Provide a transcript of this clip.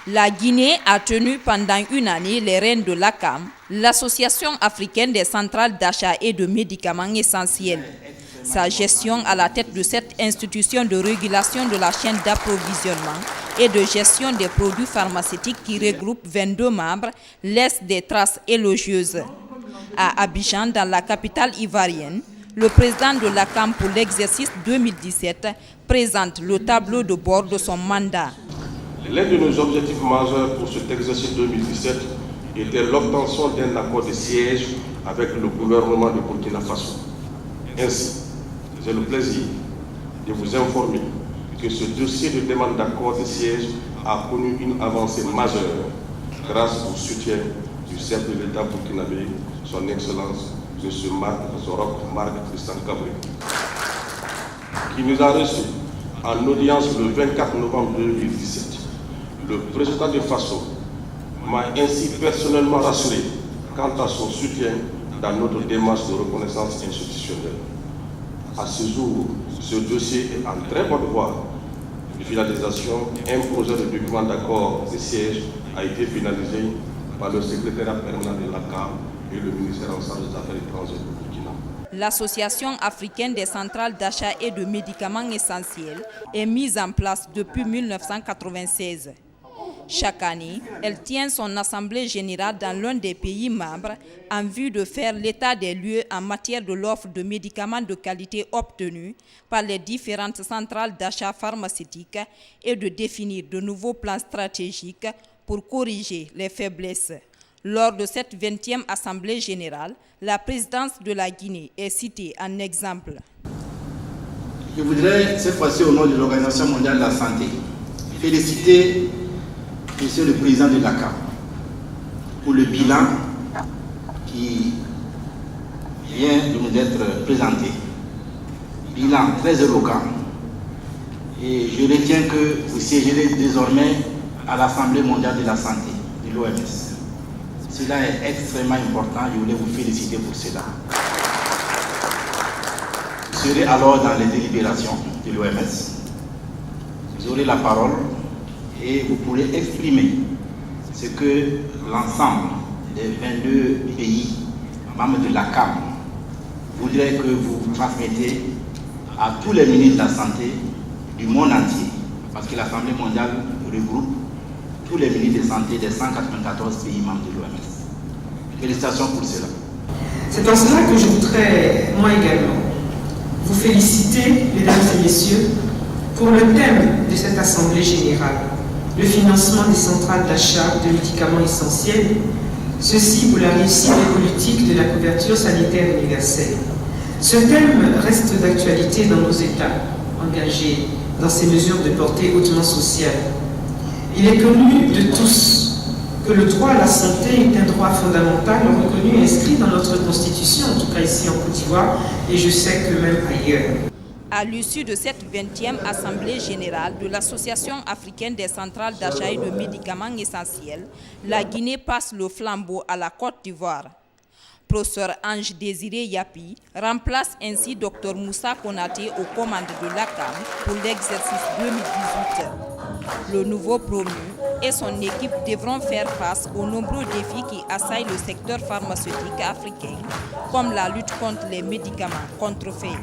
La Guinée a tenu pendant une année les rênes de l'ACAM, l'Association africaine des centrales d'achat et de médicaments essentiels. Sa gestion à la tête de cette institution de régulation de la chaîne d'approvisionnement et de gestion des produits pharmaceutiques qui regroupe 22 membres laisse des traces élogieuses. À Abidjan, dans la capitale ivoirienne, le président de l'ACAM pour l'exercice 2017 présente le tableau de bord de son mandat. L'un de nos objectifs majeurs pour cet exercice 2017 était l'obtention d'un accord de siège avec le gouvernement de Burkina Faso. Ainsi, j'ai le plaisir de vous informer que ce dossier de demande d'accord de siège a connu une avancée majeure grâce au soutien du chef de l'État burkinabé, son Excellence M. Marc Christian Cabri, qui nous a reçus en audience le 24 novembre 2017. Le président de Faso m'a ainsi personnellement rassuré quant à son soutien dans notre démarche de reconnaissance institutionnelle. À ce jour, ce dossier est en très bonne voie de finalisation. Un projet de document d'accord de siège a été finalisé par le secrétariat permanent de l'ACAM et le ministère en charge des Affaires étrangères du Burkina. L'Association africaine des centrales d'achat et de médicaments essentiels est mise en place depuis 1996. Chaque année, elle tient son assemblée générale dans l'un des pays membres en vue de faire l'état des lieux en matière de l'offre de médicaments de qualité obtenue par les différentes centrales d'achat pharmaceutiques et de définir de nouveaux plans stratégiques pour corriger les faiblesses. Lors de cette 20e assemblée générale, la présidence de la Guinée est citée en exemple. Je voudrais cette fois-ci au nom de l'Organisation mondiale de la santé féliciter Monsieur le Président de l'ACAM pour le bilan qui vient de nous être présenté. Bilan très éloquent et je retiens que vous siégerez désormais à l'Assemblée mondiale de la santé de l'OMS. Cela est extrêmement important, je voulais vous féliciter pour cela. Vous serez alors dans les délibérations de l'OMS. Vous aurez la parole et vous pourrez exprimer ce que l'ensemble des 22 pays membres de l'ACAM voudraient que vous transmettez à tous les ministres de la Santé du monde entier, parce que l'Assemblée mondiale regroupe tous les ministres de santé des 194 pays membres de l'OMS. Félicitations pour cela. C'est en cela que je voudrais, moi également, vous féliciter, mesdames et messieurs, pour le thème de cette Assemblée générale, le financement des centrales d'achat de médicaments essentiels, ceci pour la réussite des politiques de la couverture sanitaire universelle. Ce thème reste d'actualité dans nos États engagés dans ces mesures de portée hautement sociale. Il est connu de tous que le droit à la santé est un droit fondamental reconnu et inscrit dans notre Constitution, en tout cas ici en Côte d'Ivoire, et je sais que même ailleurs. À l'issue de cette 20e Assemblée générale de l'Association africaine des centrales d'achat et de médicaments essentiels, la Guinée passe le flambeau à la Côte d'Ivoire. Professeur Ange Désiré Yapi remplace ainsi Dr Moussa Konaté aux commandes de l'ACAM pour l'exercice 2018. Le nouveau promu et son équipe devront faire face aux nombreux défis qui assaillent le secteur pharmaceutique africain, comme la lutte contre les médicaments contrefaits.